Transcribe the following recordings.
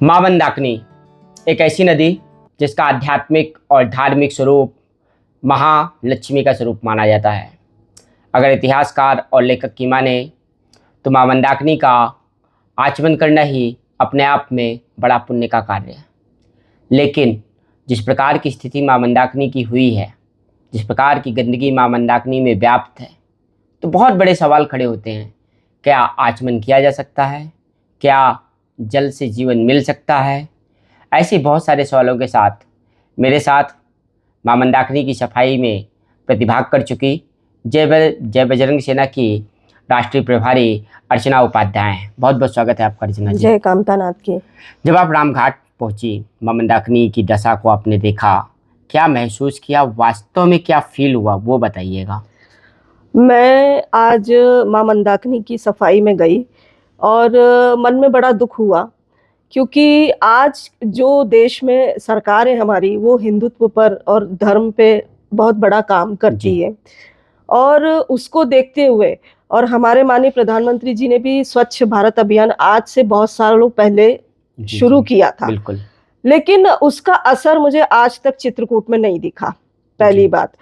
मां मंदाकिनी एक ऐसी नदी जिसका आध्यात्मिक और धार्मिक स्वरूप महालक्ष्मी का स्वरूप माना जाता है। अगर इतिहासकार और लेखक की माने तो मां मंदाकिनी का आचमन करना ही अपने आप में बड़ा पुण्य का कार्य है। लेकिन जिस प्रकार की स्थिति मां मंदाकिनी की हुई है, जिस प्रकार की गंदगी मां मंदाकिनी में व्याप्त है, तो बहुत बड़े सवाल खड़े होते हैं। क्या आचमन किया जा सकता है? क्या जल से जीवन मिल सकता है? ऐसे बहुत सारे सवालों के साथ मेरे साथ मां मंदाकिनी की सफाई में प्रतिभाग कर चुकी जय बजरंग सेना की राष्ट्रीय प्रभारी अर्चना उपाध्याय हैं। बहुत बहुत स्वागत है आपका अर्चना जी। जय कामतानाथ की। जब आप रामघाट पहुंची, मां मंदाकिनी की दशा को आपने देखा, क्या महसूस किया? वास्तव में क्या फील हुआ वो बताइएगा। मैं आज मां मंदाकिनी की सफाई में गई और मन में बड़ा दुख हुआ, क्योंकि आज जो देश में सरकार है हमारी, वो हिंदुत्व पर और धर्म पे बहुत बड़ा काम करती है। और उसको देखते हुए, और हमारे माननीय प्रधानमंत्री जी ने भी स्वच्छ भारत अभियान आज से बहुत सालों पहले शुरू किया था। बिल्कुल। लेकिन उसका असर मुझे आज तक चित्रकूट में नहीं दिखा, पहली बात।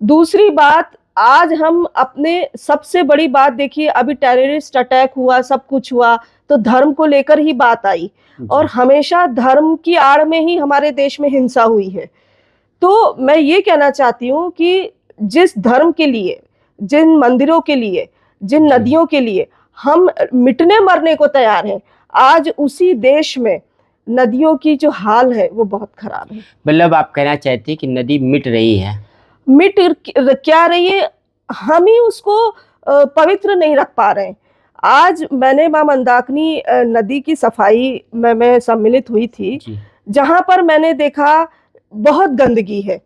दूसरी बात, आज हम अपने सबसे बड़ी बात देखिए, अभी टेररिस्ट अटैक हुआ, सब कुछ हुआ, तो धर्म को लेकर ही बात आई, और हमेशा धर्म की आड़ में ही हमारे देश में हिंसा हुई है। तो मैं ये कहना चाहती हूँ कि जिस धर्म के लिए, जिन मंदिरों के लिए, जिन नदियों के लिए हम मिटने मरने को तैयार हैं, आज उसी देश में नदियों की जो हाल है वो बहुत खराब है। मतलब आप कहना चाहते हैं कि नदी मिट रही है? मिट क्या रही है, हम ही उसको पवित्र नहीं रख पा रहे हैं। आज मैंने मां मंदाकिनी नदी की सफाई में मैं सम्मिलित हुई थी, जहां पर मैंने देखा बहुत गंदगी है।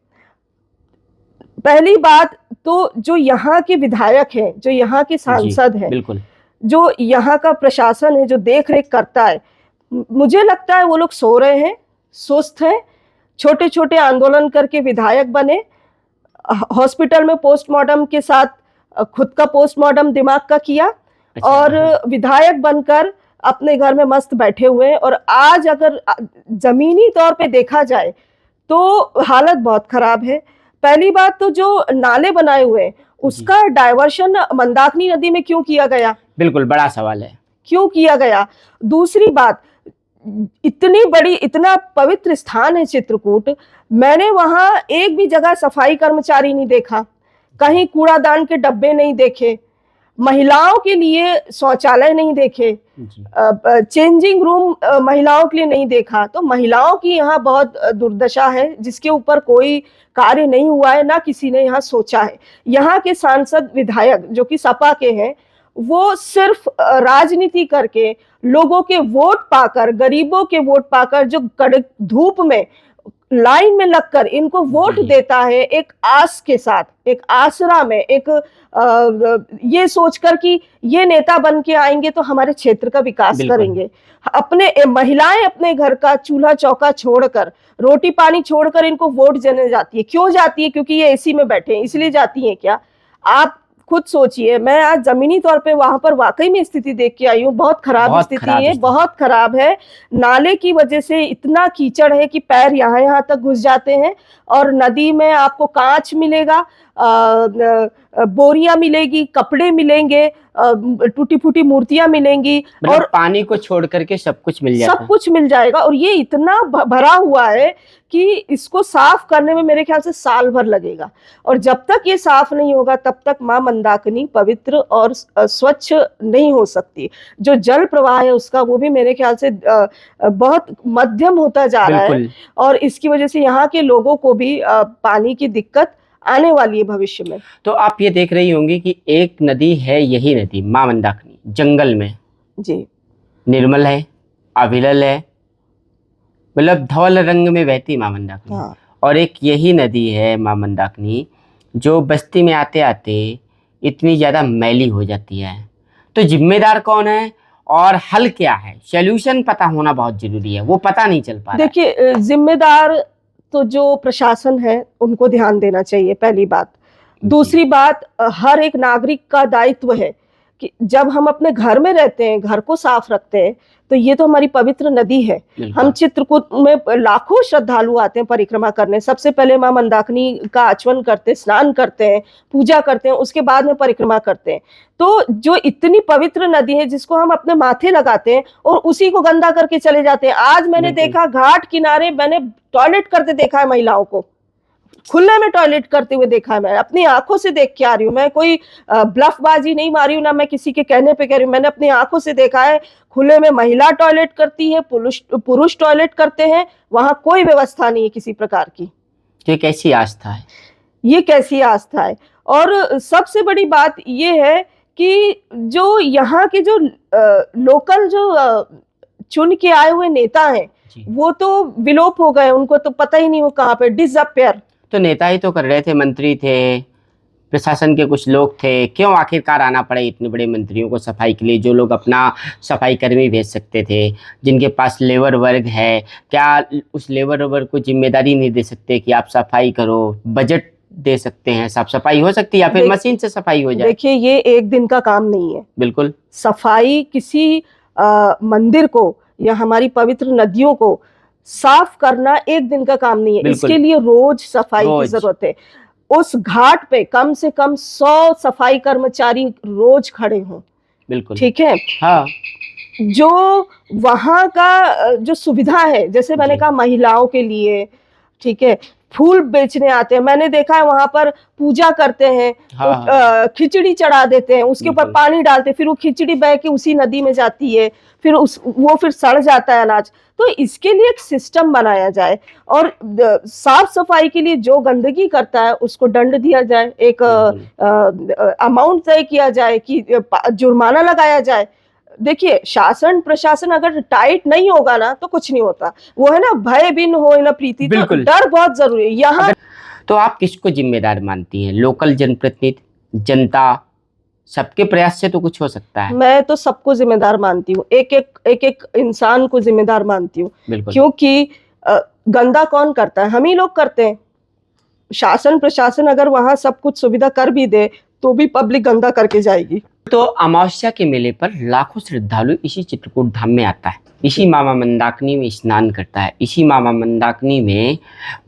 पहली बात तो जो यहाँ के विधायक हैं, जो यहाँ के सांसद हैं, बिल्कुल, जो यहाँ का प्रशासन है, जो देख रेख करता है, मुझे लगता है वो लोग सो रहे हैं, सुस्त हैं। छोटे छोटे आंदोलन करके विधायक बने, हॉस्पिटल में पोस्टमार्टम के साथ खुद का पोस्टमार्टम दिमाग का किया, और विधायक बनकर अपने घर में मस्त बैठे हुए हैं। और आज अगर जमीनी तौर पे देखा जाए तो हालत बहुत खराब है। पहली बात तो जो नाले बनाए हुए हैं, उसका डायवर्शन मंदाकिनी नदी में क्यों किया गया? बिल्कुल बड़ा सवाल है, क्यों किया गया? दूसरी बात, इतनी बड़ी, इतना पवित्र स्थान है चित्रकूट, मैंने वहां एक भी जगह सफाई कर्मचारी नहीं देखा, कहीं कूड़ादान के डब्बे नहीं देखे, महिलाओं के लिए शौचालय नहीं देखे, चेंजिंग रूम महिलाओं के लिए नहीं देखा। तो महिलाओं की यहाँ बहुत दुर्दशा है, जिसके ऊपर कोई कार्य नहीं हुआ है, ना किसी ने यहाँ सोचा है। यहाँ के सांसद विधायक जो कि सपा के हैं, वो सिर्फ राजनीति करके, लोगों के वोट पाकर, गरीबों के वोट पाकर, जो कड़क धूप में लाइन में लगकर इनको वोट देता है, एक आस के साथ, एक आसरा में, एक ये सोचकर कि ये नेता बन के आएंगे तो हमारे क्षेत्र का विकास करेंगे। अपने महिलाएं अपने घर का चूल्हा चौका छोड़कर, रोटी पानी छोड़कर इनको वोट देने जाती है। क्यों जाती है? क्योंकि ये एसी में बैठे हैं, इसलिए जाती है क्या? आप खुद सोचिए। मैं आज जमीनी तौर पे वहां पर वाकई में स्थिति देख के आई हूँ, बहुत खराब स्थिति है, बहुत खराब है। नाले की वजह से इतना कीचड़ है कि पैर यहाँ तक घुस जाते हैं, और नदी में आपको कांच मिलेगा, बोरियां मिलेगी, कपड़े मिलेंगे, टूटी फूटी मूर्तियां मिलेंगी, और पानी को छोड़ करके सब कुछ मिल जाएगा, सब कुछ मिल जाएगा। और ये इतना भरा हुआ है कि इसको साफ करने में मेरे ख्याल से साल भर लगेगा, और जब तक ये साफ नहीं होगा तब तक मां मंदाकिनी पवित्र और स्वच्छ नहीं हो सकती। जो जल प्रवाह है उसका, वो भी मेरे ख्याल से बहुत मध्यम होता जा रहा है, और इसकी वजह से यहाँ के लोगों को भी पानी की दिक्कत आने वाली है भविष्य में। तो आप ये देख रही होंगी कि एक नदी है, यही नदी मां मंदाकिनी, जंगल में जी निर्मल है, अविरल है, मतलब धवल रंग में बहती मां मंदाकिनी। और एक यही नदी है मां मंदाकिनी जो बस्ती में आते आते इतनी ज्यादा मैली हो जाती है। तो जिम्मेदार कौन है और हल क्या है? सॉल्यूशन पता होना बहुत जरूरी है, वो पता नहीं चल पा रहा है। देखिए, जिम्मेदार तो जो प्रशासन है उनको ध्यान देना चाहिए, पहली बात। दूसरी बात, हर एक नागरिक का दायित्व है कि जब हम अपने घर में रहते हैं, घर को साफ रखते हैं, तो ये तो हमारी पवित्र नदी है। बिल्कुल। हम चित्रकूट में लाखों श्रद्धालु आते हैं परिक्रमा करने। सबसे पहले मां मंदाकिनी का आचमन करते, स्नान करते हैं, पूजा करते हैं, उसके बाद में परिक्रमा करते हैं। तो जो इतनी पवित्र नदी है जिसको हम अपने माथे लगाते हैं और उसी को गंदा करके चले जाते हैं। आज मैंने बिल्कुल। देखा घाट किनारे, मैंने टॉयलेट करते देखा है, महिलाओं को खुले में टॉयलेट करते हुए देखा है। मैं अपनी आंखों से देख के आ रही हूँ। मैं कोई ब्लफबाजी नहीं मारी हूँ, ना मैं किसी के कहने पे कह रही हूँ। मैंने अपनी आंखों से देखा है, खुले में महिला टॉयलेट करती है, पुरुष टॉयलेट करते हैं, वहां कोई व्यवस्था नहीं है किसी प्रकार की। ये कैसी आस्था है? ये कैसी आस्था है? और सबसे बड़ी बात ये है कि जो यहाँ के जो लोकल जो चुन के आए हुए नेता हैं, जी। वो तो विलोप हो गए, उनको तो पता ही नहीं वो कहाँ पे डिसअपियर। तो नेता ही तो कर रहे थे, मंत्री थे, प्रशासन के कुछ लोग थे, क्यों आखिरकार आना पड़े इतने बड़े मंत्रियों को सफाई के लिए? जो लोग अपना सफाई कर्मी भेज सकते थे, जिनके पास लेबर वर्ग है, क्या उस लेबर वर्ग को जिम्मेदारी नहीं दे सकते कि आप सफाई करो? बजट दे सकते हैं, साफ सफाई हो सकती है, या फिर मशीन से सफाई हो जाए? देखिए, ये एक दिन का काम नहीं है। बिल्कुल। सफाई किसी मंदिर को या हमारी पवित्र नदियों को साफ करना एक दिन का काम नहीं है। बिल्कुल। इसके लिए रोज सफाई की रोज। जरूरत है। उस घाट पे कम से कम 100 सफाई कर्मचारी रोज खड़े हों। बिल्कुल। ठीक है। हाँ। जो वहां का जो सुविधा है, जैसे मैंने जी। कहा महिलाओं के लिए, ठीक है, फूल बेचने आते हैं, मैंने देखा है वहां पर पूजा करते हैं, हाँ। खिचड़ी चढ़ा देते हैं, उसके ऊपर बिल्कुल। पानी डालते हैं, फिर वो खिचड़ी बह के उसी नदी में जाती है, फिर वो फिर सड़ जाता है अनाज। तो इसके लिए एक सिस्टम बनाया जाए और साफ सफाई के लिए जो गंदगी करता है उसको दंड दिया जाए, एक अमाउंट तय किया जाए कि जुर्माना लगाया जाए। देखिए, शासन प्रशासन अगर टाइट नहीं होगा ना तो कुछ नहीं होता। वो है ना, भय बिन होए न प्रीति। तो बिल्कुल। डर बहुत जरूरी है यहाँ। तो आप किसको जिम्मेदार मानती हैं? लोकल जनप्रतिनिधि, जनता, सबके प्रयास से तो कुछ हो सकता है। मैं तो सबको जिम्मेदार मानती हूँ, एक इंसान को जिम्मेदार मानती हूँ। बिल्कुल। क्योंकि गंदा कौन करता है? हम ही लोग करते हैं। शासन प्रशासन अगर वहां सब कुछ सुविधा कर भी दे तो भी पब्लिक गंदा करके जाएगी। तो अमावस्या के मेले पर लाखों श्रद्धालु इसी चित्रकूट धाम में आता है, इसी मामा मंदाकिनी में स्नान करता है, इसी मामा मंदाकिनी में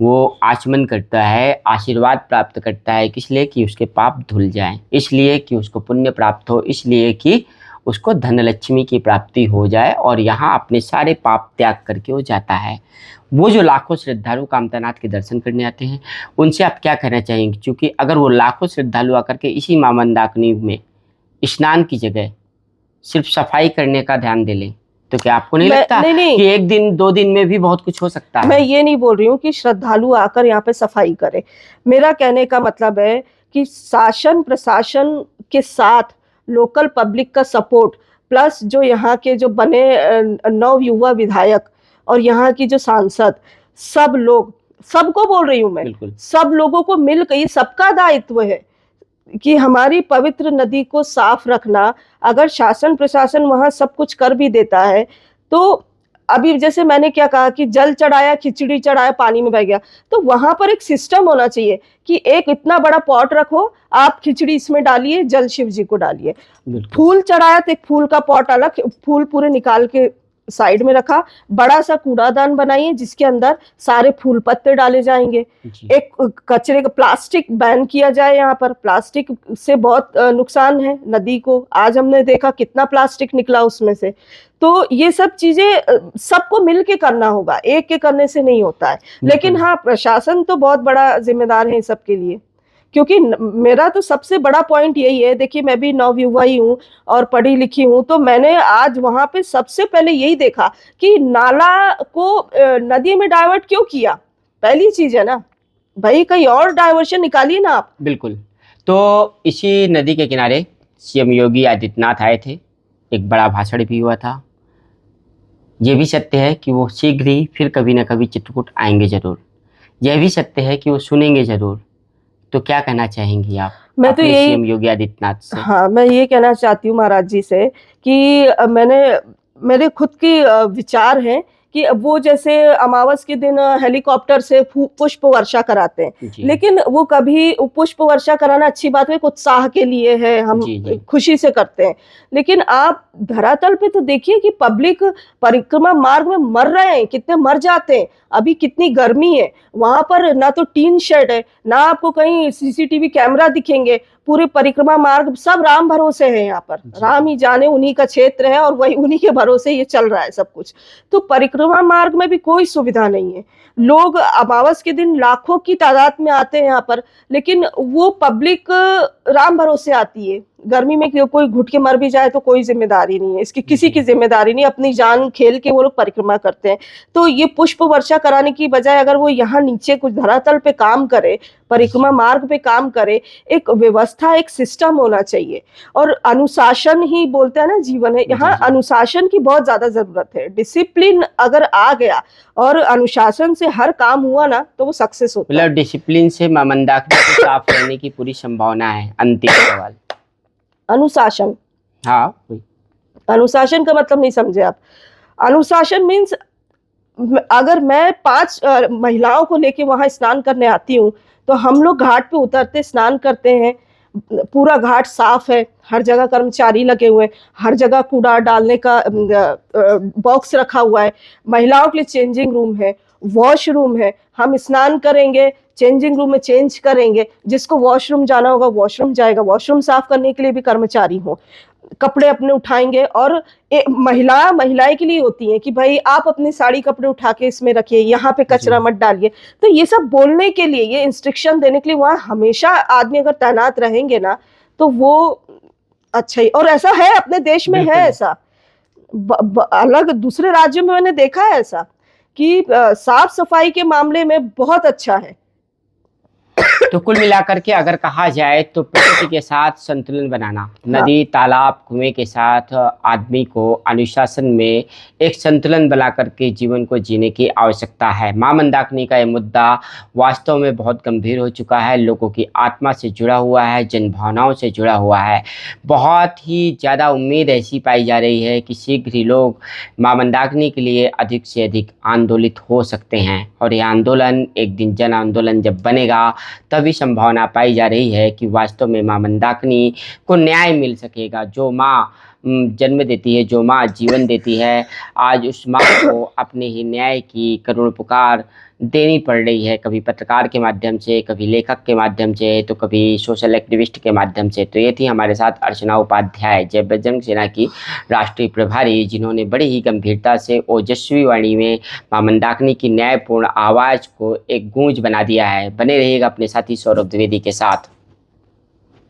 वो आचमन करता है, आशीर्वाद प्राप्त करता है। किस लिए? कि उसके पाप धुल जाएं, इसलिए कि उसको पुण्य प्राप्त हो, इसलिए कि उसको धनलक्ष्मी की प्राप्ति हो जाए, और यहाँ अपने सारे पाप त्याग करके वो जाता है। वो जो लाखों श्रद्धालु कामतानाथ के दर्शन करने आते हैं, उनसे आप क्या कहना चाहेंगे? क्योंकि अगर वो लाखों श्रद्धालु आकर के इसी मामा मंदाकिनी में स्नान की जगह सिर्फ सफाई करने का ध्यान दे लें, तो क्या आपको नहीं लगता नहीं। कि एक दिन 2 दिन में भी बहुत कुछ हो सकता है? मैं ये नहीं बोल रही हूँ कि श्रद्धालु आकर यहाँ पे सफाई करे। मेरा कहने का मतलब है कि शासन प्रशासन के साथ लोकल पब्लिक का सपोर्ट, प्लस जो यहाँ के जो बने नव युवा विधायक और यहाँ की जो सांसद, सब लोग, सबको बोल रही हूँ मैं, बिल्कुल। सब लोगों को मिलकर, ये सबका दायित्व है कि हमारी पवित्र नदी को साफ रखना। अगर शासन प्रशासन वहां सब कुछ कर भी देता है तो अभी जैसे मैंने क्या कहा कि जल चढ़ाया, खिचड़ी चढ़ाया, पानी में बह गया, तो वहां पर एक सिस्टम होना चाहिए कि एक इतना बड़ा पॉट रखो, आप खिचड़ी इसमें डालिए, जल शिव जी को डालिए। फूल चढ़ाया तो एक फूल का पॉट अलग, फूल पूरे निकाल के साइड में रखा। बड़ा सा कूड़ादान बनाइए जिसके अंदर सारे फूल पत्ते डाले जाएंगे। एक कचरे का, प्लास्टिक बैन किया जाए। यहाँ पर प्लास्टिक से बहुत नुकसान है नदी को। आज हमने देखा कितना प्लास्टिक निकला उसमें से। तो ये सब चीजें सबको मिलके करना होगा, एक के करने से नहीं होता है। लेकिन हाँ, प्रशासन तो बहुत बड़ा जिम्मेदार है सबके लिए। क्योंकि मेरा तो सबसे बड़ा पॉइंट यही है, देखिए मैं भी नवयुवा ही हूँ और पढ़ी लिखी हूँ, तो मैंने आज वहां पे सबसे पहले यही देखा कि नाला को नदी में डाइवर्ट क्यों किया। पहली चीज है ना भाई, कहीं और डाइवर्शन निकालिए ना आप। बिल्कुल। तो इसी नदी के किनारे सीएम योगी आदित्यनाथ आए थे, एक बड़ा भाषण भी हुआ था। ये भी सत्य है कि वो शीघ्र ही फिर कभी ना कभी चित्रकूट आएंगे जरूर। यह भी सत्य है कि वो सुनेंगे जरूर। तो क्या कहना चाहेंगी आप? मैं तो यही सीएम योगी आदित्यनाथ से। हाँ, मैं ये कहना चाहती हूँ महाराज जी से कि मेरे खुद की विचार है कि वो जैसे अमावस के दिन हेलीकॉप्टर से पुष्प वर्षा कराते हैं, जी लेकिन वो कभी पुष्प वर्षा कराना अच्छी बात है, एक उत्साह के लिए है, हम जी जी खुशी से करते हैं। लेकिन आप धरातल पे तो देखिए कि पब्लिक परिक्रमा मार्ग में मर रहे हैं, कितने मर जाते हैं। अभी कितनी गर्मी है, वहां पर ना तो टीन शेड है, ना आपको कहीं सीसीटीवी कैमरा दिखेंगे। पूरे परिक्रमा मार्ग सब राम भरोसे है, यहाँ पर जी राम ही जाने, उन्हीं का क्षेत्र है और वही उन्हीं के भरोसे ये चल रहा है सब कुछ। तो परिक्रमा मार्ग में भी कोई सुविधा नहीं है। लोग अमावस के दिन लाखों की तादाद में आते हैं यहाँ पर, लेकिन वो पब्लिक राम भरोसे आती है। गर्मी में कोई घुट के मर भी जाए तो कोई जिम्मेदारी नहीं है, इसकी किसी की जिम्मेदारी नहीं, अपनी जान खेल के वो लोग परिक्रमा करते हैं। तो ये पुष्प वर्षा कराने की बजाय अगर वो यहाँ नीचे कुछ धरातल पे काम करे, परिक्रमा मार्ग पे काम करे, एक व्यवस्था, एक सिस्टम होना चाहिए। और अनुशासन ही बोलते हैं ना जीवन है, यहाँ जी अनुशासन की बहुत ज्यादा जरूरत है। डिसिप्लिन अगर आ गया और अनुशासन से हर काम हुआ ना, तो वो सक्सेस होता है। मतलब डिसिप्लिन से मां मंदाकिनी को साफ रहने की पूरी संभावना है। अंतिम सवाल। अनुशासन, हाँ वही। अनुशासन का मतलब नहीं समझे आप। अनुशासन मीन्स अगर मैं 5 महिलाओं को लेके वहां स्नान करने आती हूँ, तो हम लोग घाट पे उतरते, स्नान करते हैं, पूरा घाट साफ है, हर जगह कर्मचारी लगे हुए हैं, हर जगह कूड़ा डालने का बॉक्स रखा हुआ है, महिलाओं के लिए चेंजिंग रूम है, वॉशरूम है, हम स्नान करेंगे, चेंजिंग रूम में चेंज करेंगे, जिसको वॉशरूम जाना होगा वॉशरूम जाएगा, वॉशरूम साफ करने के लिए भी कर्मचारी हो, कपड़े अपने उठाएंगे। और महिलाएं के लिए होती हैं कि भाई आप अपनी साड़ी कपड़े उठा के इसमें रखिए, यहाँ पे कचरा मत डालिए। तो ये सब बोलने के लिए, ये इंस्ट्रक्शन देने के लिए वहाँ हमेशा आदमी अगर तैनात रहेंगे ना, तो वो अच्छा ही। और ऐसा है, अपने देश में है ऐसा। अलग दूसरे राज्यों में मैंने देखा है ऐसा कि साफ सफाई के मामले में बहुत अच्छा है। तो कुल मिलाकर के अगर कहा जाए तो प्रकृति के साथ संतुलन बनाना, नदी तालाब कुएं के साथ आदमी को अनुशासन में एक संतुलन बना करके जीवन को जीने की आवश्यकता है। मां मंदाकिनी का ये मुद्दा वास्तव में बहुत गंभीर हो चुका है, लोगों की आत्मा से जुड़ा हुआ है, जन भावनाओं से जुड़ा हुआ है। बहुत ही ज़्यादा उम्मीद ऐसी पाई जा रही है कि शीघ्र ही लोग मां मंदाकिनी के लिए अधिक से अधिक आंदोलित हो सकते हैं, और ये आंदोलन एक दिन जन आंदोलन जब बनेगा तभी संभावना पाई जा रही है कि वास्तव में मां मंदाकिनी को न्याय मिल सकेगा। जो माँ जन्म देती है, जो माँ जीवन देती है, आज उस माँ को अपने ही न्याय की करुण पुकार देनी पड़ रही है, कभी पत्रकार के माध्यम से, कभी लेखक के माध्यम से, तो कभी सोशल एक्टिविस्ट के माध्यम से। तो ये थी हमारे साथ अर्चना उपाध्याय, जय बजरंग सेना की राष्ट्रीय प्रभारी, जिन्होंने बड़ी ही गंभीरता से ओजस्वी वाणी में मां मंदाकिनी की न्यायपूर्ण आवाज़ को एक गूंज बना दिया है। बने रहिएगा अपने साथी सौरभ द्विवेदी के साथ।